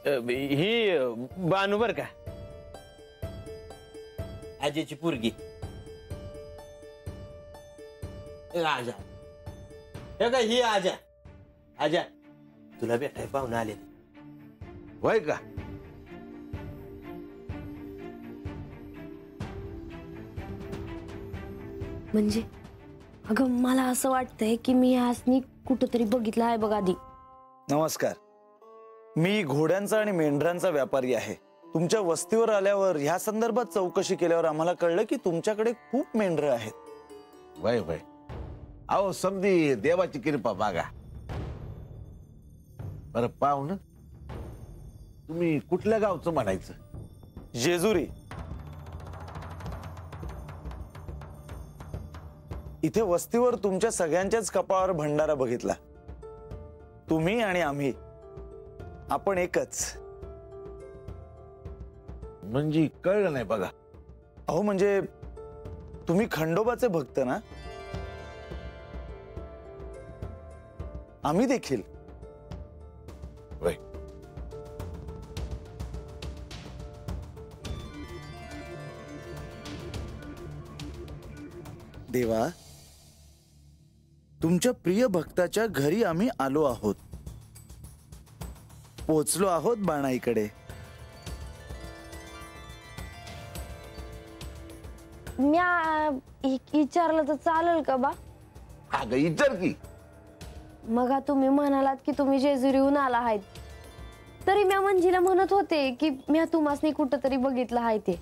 ही बानू बर का, आजीची पोरगी. आजा हे का, ही आजा. आजा तुला भेटाय पाहुणे आले. होय का? म्हणजे अगं मला असं वाटतंय की मी ह्यासनी कुठंतरी बघितलं आहे बघ आधी. नमस्कार, मी घोड्यांचा आणि मेंढरांचा व्यापारी आहे. तुमच्या वस्तीवर आल्यावर ह्या संदर्भात चौकशी केल्यावर आम्हाला कळलं की तुमच्याकडे खूप मेंढर आहेत. वय वय, अहो समधी देवाची कृपा बघा. बरं पाहुण, तुम्ही कुठल्या गावचं म्हणायचं? जेजुरी. इथे वस्तीवर तुमच्या सगळ्यांच्याच कपाळावर भंडारा बघितला. तुम्ही आणि आम्ही, आपण एकच. म्हणजे कळलं नाही बघा. अहो म्हणजे तुम्ही खंडोबाचे भक्त ना? आम्ही देखील. वय, देवा, तुमच्या प्रिय भक्ताच्या घरी आम्ही आलो आहोत. पोचलो आहोत बाणाईकडे. म्या विचारलं तर चालेल का बा? अगं विचार की. मग तुम्ही म्हणालात की तुम्ही जेजुरीहून आला आहेत, तरी म्या मंजीला म्हणत होते की म्या तुम्हासनी कुठंतरी बघितलं आहे ते.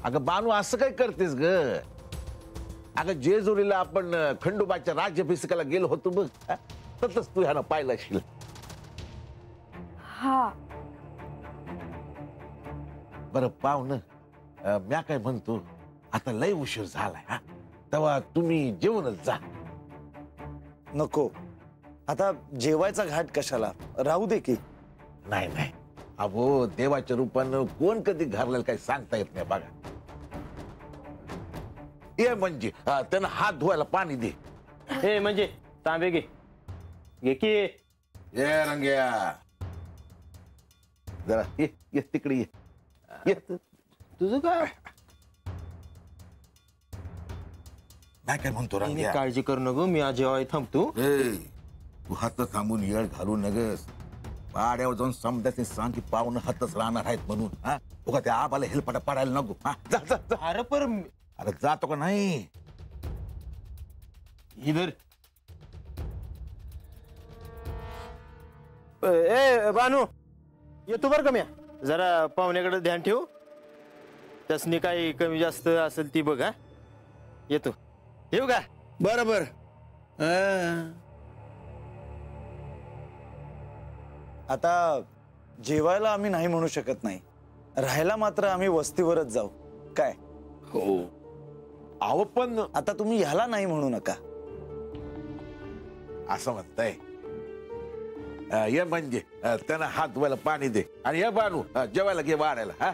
अगं बानू, असं काय करतेस ग? अगं जेजुरीला आपण खंडोबाच्या राज्याभिषेकाला गेलो होतो बघ, तसंच तू ह्यानं पाहिलं असेल. हा बरं पाहुण, म्या काय म्हणतो, आता लय उशीर झालाय हा, तेव्हा तुम्ही जेवणच जा. नको, आता जेवायचा घाट कशाला, राहू दे की. नाही नाही, अहो देवाच्या रूपानं कोण कधी घरला काही सांगता येत नाही बघा. ये म्हणजे त्यांना हात धुवायला पाणी दे. हे म्हणजे तांबे घे, घे की. ये रंग्या, जरा ये ये तिकडे ये. ये. तुझं काय? नाही काय म्हणतो रंग्या, काळजी करू नको, मी आज जेवाय थांबतो. तू हात थांबून येळ घालू नगस. पाड्यावर जाऊन समजायचे सांग की पाहुणं हातच राहणार आहेत म्हणून. हा, उगा त्या आबाला हेलपाटा पाडायला नको. हा, जा जा जा. अरे पर अरे जातो का नाही? इधर. ए बानू, येतो बर का म्या. जरा पाहुण्याकडे ध्यान ठेव, त्यासनी काही कमी जास्त असेल ती बघ. हा, येतो. येऊ का? बरोबर. आता जेवायला आम्ही नाही म्हणू शकत नाही, राहायला मात्र आम्ही वस्तीवरच जाऊ. काय हो. अहो पण आता तुम्ही ह्याला नाही म्हणू नका. असं म्हणताय. ये म्हणजे त्यांना हात धुवायला पाणी दे. आणि या बानू, जेवायला घे वाढायला. हा,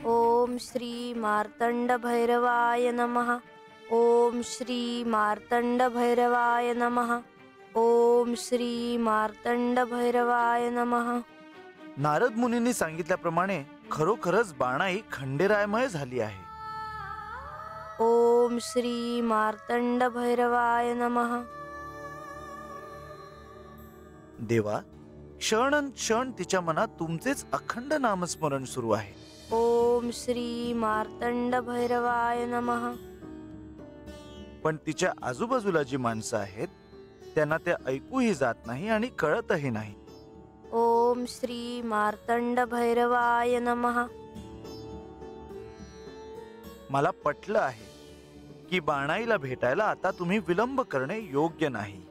ओम श्री मार्तंड भैरवाय नमः. ओम श्री मार्तंड भैरवाय नमः. ओम श्री मार्तंड भैरवाय नमः. नारद मुनींनी सांगितल्याप्रमाणे खरोखरच बाणाई खंडेरायमय झाली आहे. ओम श्री मार्तंड भैरवाय नमः. देवा, क्षण क्षण तिच्या मनात तुमचेच अखंड नामस्मरण सुरू आहे. ओम श्री मार्तंड भैरवाय नमः. पण तिच्या आजूबाजूला जी माणसं आहेत त्यांना ते ऐकूही जात नाही आणि कळतही नाही. ओम श्री मार्तंड भैरवाय नमः. मला पटलं आहे की बाणाईला भेटायला आता तुम्ही विलंब करणे योग्य नाही.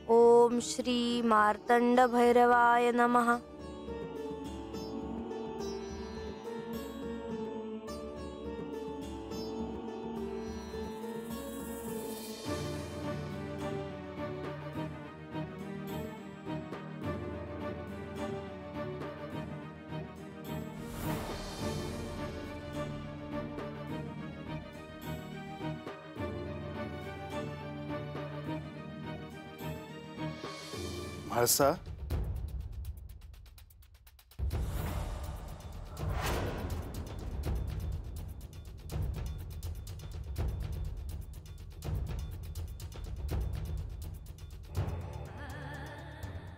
ओम श्री मार्तंड भैरवाय नमः. म्हाळसा,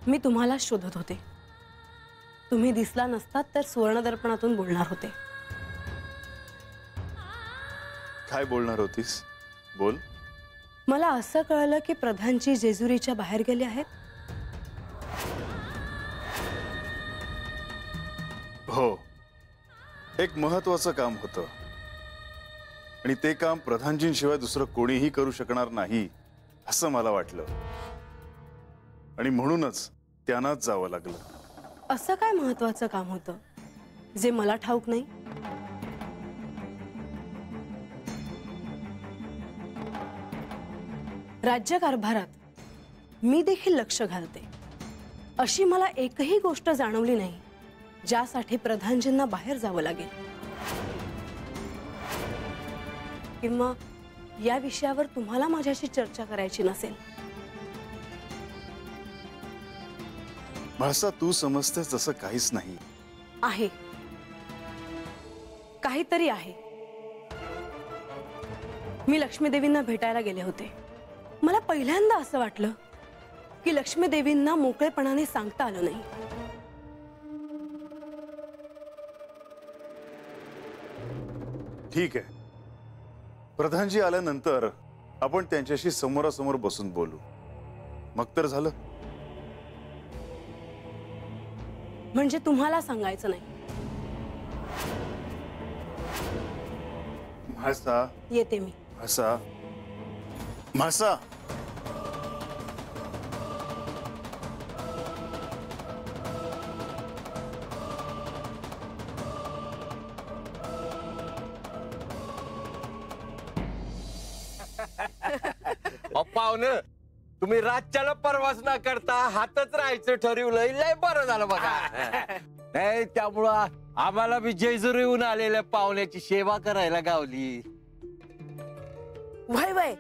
मी तुम्हाला शोधत होते. तुम्ही दिसला नसतात तर सुवर्णदर्पणातून बोलणार होते. काय बोलणार होतीस? बोल. मला असं कळलं की प्रधानजी जेजुरीच्या बाहेर गेले आहेत. हो, एक महत्वाचं काम होतं आणि ते काम प्रधानजींशिवाय दुसरं कोणीही करू शकणार नाही असं मला वाटलं आणि म्हणूनच त्यांनाच जावं लागलं. असं काय महत्वाचं काम होतं जे मला ठाऊक नाही? राज्यकारभारात मी देखील लक्ष घालते. अशी मला एकही गोष्ट जाणवली नाही ज्यासाठी प्रधानजींना बाहेर जावं लागेल किंवा या विषयावर तुम्हाला माझ्याशी चर्चा करायची नसेल. म्हाळसा, तू समजतेस तसं काहीच नाही आहे, काहीतरी आहे. मी लक्ष्मीदेवींना भेटायला गेले होते. मला पहिल्यांदा असं वाटलं की लक्ष्मीदेवींना मोकळेपणाने सांगता आलं नाही. ठीक आहे, प्रधानजी आल्यानंतर आपण त्यांच्याशी समोरासमोर बसून बोलू. मग तर झालं. म्हणजे तुम्हाला सांगायचं नाही? म्हाळसा, येते मी. म्हाळसा, म्हाळसा. पाहुणं, तुम्ही रातच्याला परवास न करता हातच राहायचं ठरवलंय. लय बरं झालं बघा. नाही, त्यामुळं आम्हाला बी जेजुरीहून आलेल्या पाहुण्याची सेवा करायला गावली. वय वय,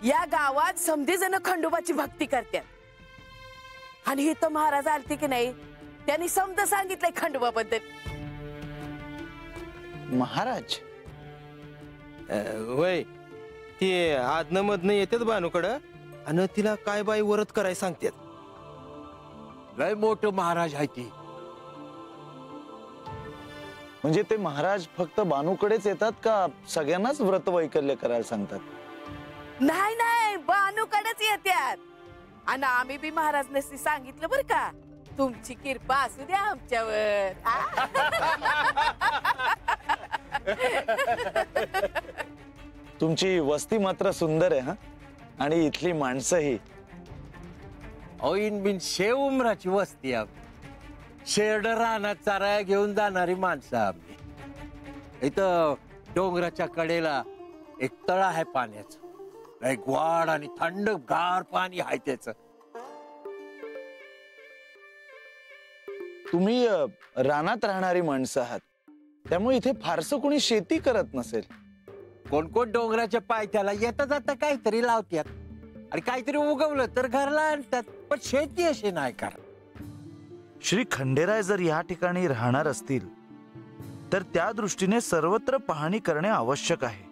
या गावात समधी जण खंडोबाची भक्ती करतात आणि इथं महाराज आलते की नाही त्यांनी समज सांगितलंय खंडोबाबद्दल. महाराज? होय, ते आदन मधनं येतात बानूकडं आणि तिला काय बाई वरत करायला सांगतात. लय मोठं महाराज आहे ती. म्हणजे ते महाराज फक्त बानूकडेच येतात का सगळ्यांनाच व्रत वैकल्य करायला सांगतात? नाही नाही, बानूकडेच येतात. आणि आम्ही बी महाराजने सांगितलं बर का, तुमची कृपा असू द्या आमच्यावर. तुमची वस्ती मात्र सुंदर आहे. हा, आणि इथली माणसंही. ऐन बिन शेव उमराची वस्ती आम्ही. शेरड रानात चाराया घेऊन जाणारी माणसं आम्ही. इथं डोंगराच्या कडेला एक तळ आहे पाण्याचं. एक वाड आणि थंड गार पाणी आहे त्याच. तुम्ही रानात राहणारी माणसं आहात, त्यामुळे इथे फारसं कोणी शेती करत नसेल. कोण कोण डोंगराच्या पायथ्याला येता जाता काहीतरी लावतात आणि काहीतरी उगवलं तर घरला आणतात, पण शेती अशी नाही करत. श्री खंडेराय जर या ठिकाणी राहणार असतील तर त्या दृष्टीने सर्वत्र पाहणी करणे आवश्यक आहे.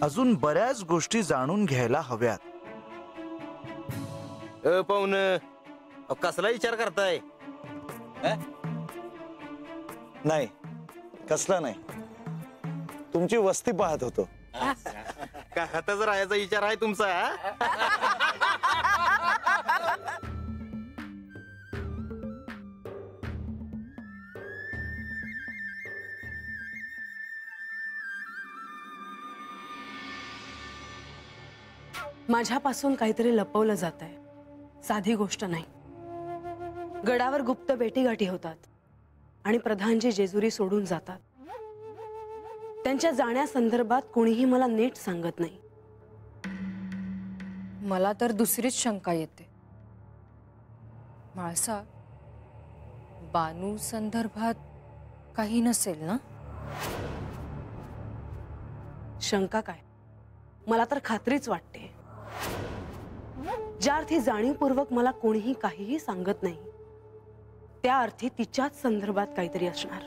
अजून बऱ्याच गोष्टी जाणून घ्यायला हव्यात. पाहुण, कसला विचार करताय? नाही, कसला नाही, तुमची वस्ती पाहत होतो. का हातच राहायचा विचार आहे तुमचा हा? माझ्यापासून काहीतरी लपवलं जात आहे, साधी गोष्ट नाही. गडावर गुप्त भेटीगाठी होतात आणि प्रधानजी जेजुरी सोडून जातात. त्यांच्या जाण्यासंदर्भात कोणीही मला नीट सांगत नाही. मला तर दुसरीच शंका येते. माळसा, बानू संदर्भात काही नसेल ना? शंका काय, मला तर खात्रीच वाटते. ज्या अर्थी जाणीवपूर्वक मला कोणीही काहीही सांगत नाही, त्या अर्थी तिच्याच संदर्भात काहीतरी असणार.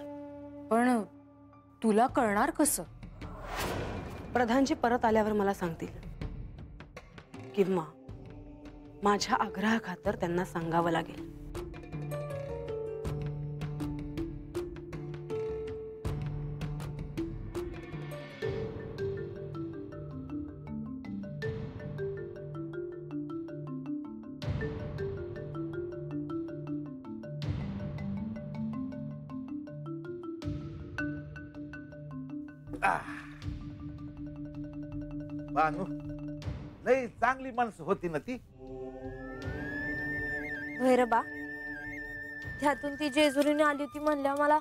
पण तुला कळणार कसं? प्रधानजी परत आल्यावर मला सांगतील, किंवा माझ्या आग्रहाखातर त्यांना सांगावं लागेल. बानू लई चांगली माणसं होती ना ती. भैरबा, त्यातून ती जेजुरीने आली होती म्हणल्या मला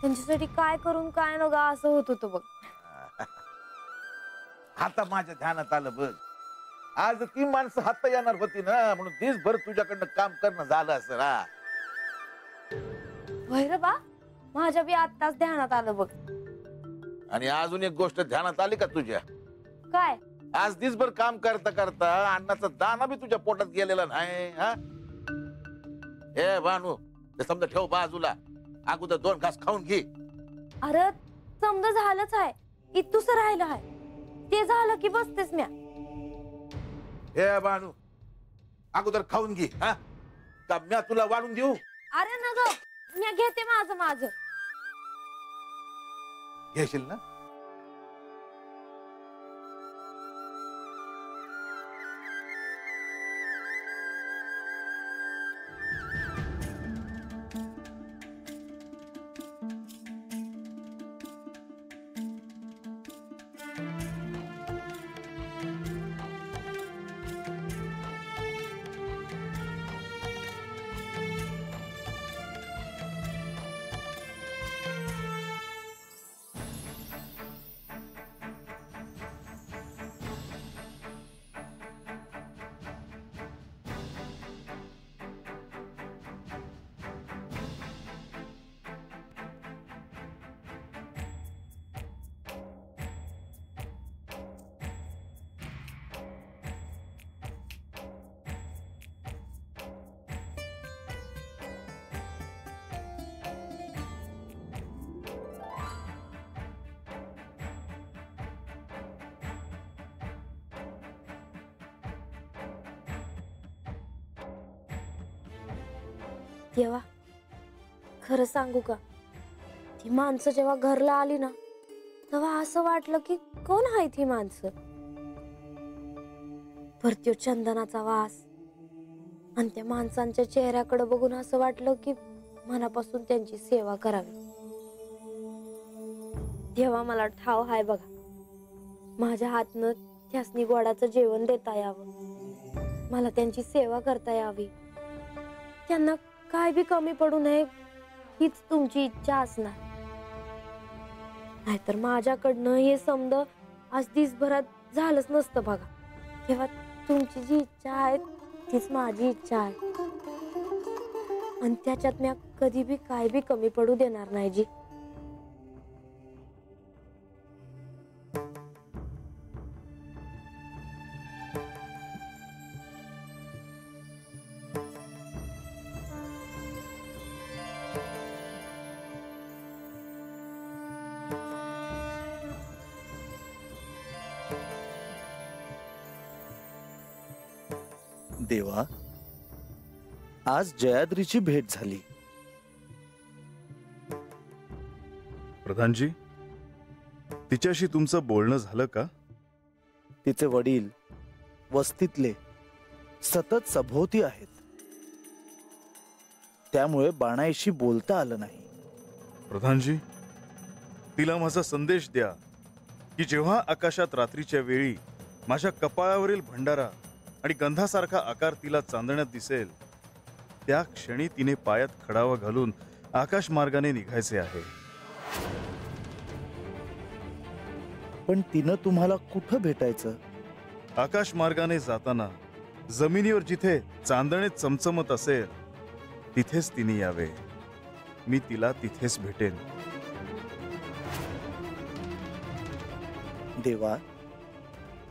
त्यांच्यासाठी काय करून काय नका असं होत होतं बघ. आता माझ्या ध्यानात आलं बघ, आज ती माणसं हात येणार होती ना, म्हणून दिवसभर तुझ्याकडनं काम करणं झालं असं. भैरबा, माझ्या बी आत्ताच ध्यानात आलं बघ. आणि अजून एक गोष्ट ध्यानात आली का तुझ्या? काय? आज दिवसभर काम करता करता अन्नाचा दाना बी तुझ्या पोटात गेलेला नाही. हा ए बानू, ते समजा ठेव बाजूला, अगोदर 2 घास खाऊन घे. अरे समजा झालंच आहे, इतुस राहिलं आहे, ते झालं की बसतेस म्या. ए बानू, अगोदर खाऊन घे. हा का म्या तुला वाढून देऊ? अरे न ग, म्या घेते माझं. घेशील ना? देवा, खरं सांगू का, ती माणसं जेव्हा घरला आली ना, तेव्हा असं वाटलं की कोण आहेत ही माणसं. भरतीव चंदनाचा वास आणि त्या माणसांच्या चेहऱ्याकडे बघून असं वाटलं की मनापासून त्यांची सेवा करावी. देवा, मला ठाव हाय बघा, माझ्या हातनं त्यासनी गोडाचं जेवण देता यावं, मला त्यांची सेवा करता यावी, त्यांना काय बी कमी पडू नये हीच तुमची इच्छा असणार. नाहीतर माझ्याकडनं हे समज आज दिवसभरात झालंच नसतं बघा. तेव्हा तुमची जी इच्छा आहे तीच माझी इच्छा आहे, आणि त्याच्यात मी कधी बी काय बी कमी पडू देणार नाही जी. देवा, आज जयाद्रीची भेट झाली. प्रधानजी, तिच्याशी तुमचं बोलणं झालं का? तिचे वडील वस्तीतले सतत सभोवती आहेत, त्यामुळे बाणाईशी बोलता आलं नाही. प्रधानजी, तिला माझा संदेश द्या की जेव्हा आकाशात रात्रीच्या वेळी माझ्या कपाळावरील भंडारा आणि गंधासारखा आकार तिला चांदण्यात दिसेल, त्या क्षणी तिने पायात खडावा घालून आकाश मार्गाने निघायचे आहे. पण तिनं तुम्हाला कुठं भेटायचं? आकाश मार्गाने जाताना जमिनीवर जिथे चांदणे चमचमत असेल तिथेच तिने यावे. मी तिला तिथेच भेटेन. देवा,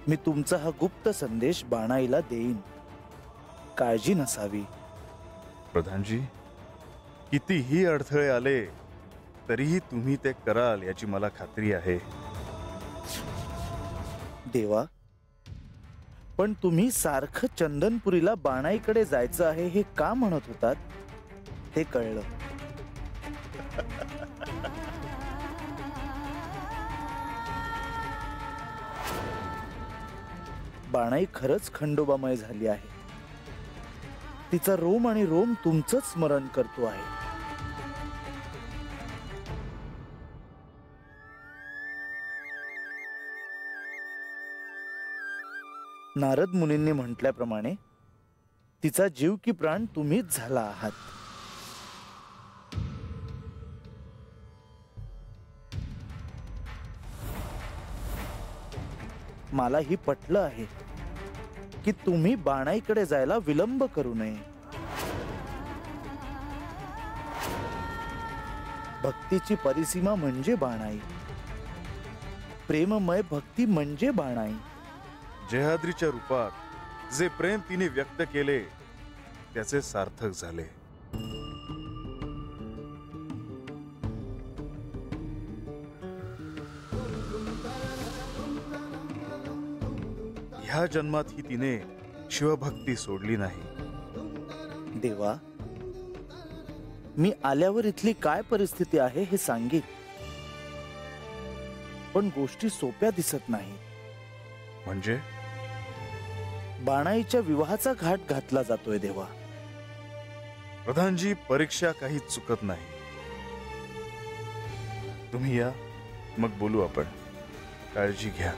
मी तुमचा हा गुप्त संदेश बाणाईला देईन, काळजी नसावी. प्रधानजी, कितीही अडथळे आले तरीही तुम्ही ते कराल याची मला खात्री आहे. देवा, पण तुम्ही सारखं चंदनपुरीला बाणाईकडे जायचं आहे हे का म्हणत होतात ते कळलं. बाणाई खरंच खंडोबामय झाली आहे. तिचा रोम आणि रोम तुमचंच स्मरण करतो आहे. नारद मुनींनी म्हटल्याप्रमाणे तिचा जीव की प्राण तुम्हीच झाला आहात. मला ही पटलं आहे की तुम्ही बाणाईकडे जायला विलंब करू नये. भक्तीची परिसीमा म्हणजे बाणाई, प्रेममय भक्ती म्हणजे बाणाई. जयाद्रीच्या रूपात जे प्रेम तिने व्यक्त केले त्याचे सार्थक झाले. ह्या जन्मात ही तिने शिवभक्ती सोडली नाही. देवा, मी आल्यावर इथली काय परिस्थिती आहे हे सांगेन, पण गोष्टी सोप्या दिसत नाही. म्हणजे बाणाईच्या विवाहाचा घाट घातला जातोय देवा. प्रधानजी, परीक्षा काही चुकत नाही. तुम्ही या, मग बोलू आपण. काळजी घ्या.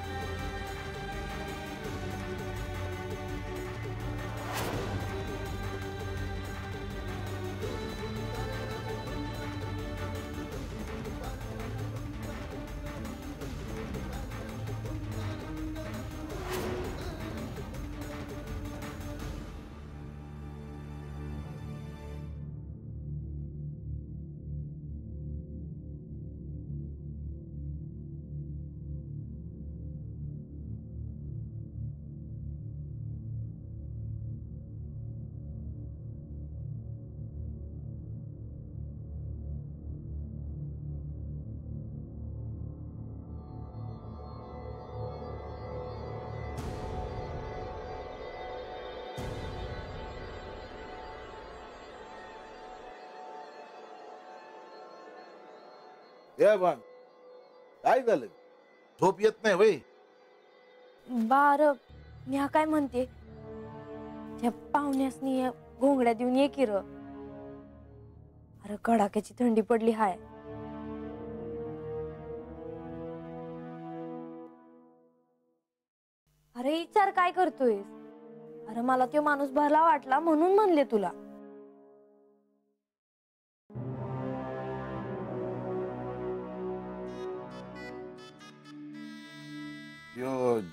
काय झालं? झोप येत नाही वय? बार मी काय म्हणते, त्या पाहुण्यासनी घोंगड्या देऊन ये की र. अरे कडाक्याची थंडी पडली हाय. अरे विचार काय करतोय? अरे मला तो माणूस भला वाटला म्हणून म्हणले तुला.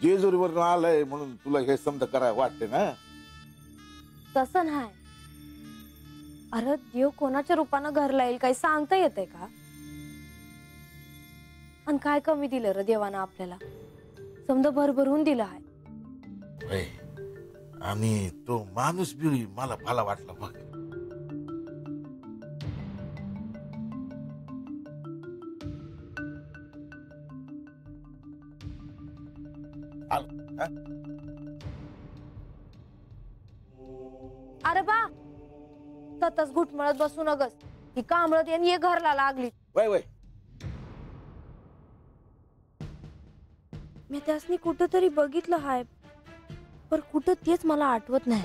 जेजुरीवर आलंय म्हणून तुला हे समज करायला वाटते ना? तसं नाही. अरे देव कोणाच्या रूपानं घरला येईल काही सांगता येते का? आणि काय कमी दिलं र देवानं आपल्याला? समजा भरभरून दिलं आहे. आणि तो माणूस बी मला भला वाटला बघ. अरे बा, ततच घुटमळत बसू नगस. ही कांबळत येऊन ये घरला लागली. वय वय मी त्यासनी कुठं तरी बघितलं हाय, पर कुठं तेच मला आठवत नाही.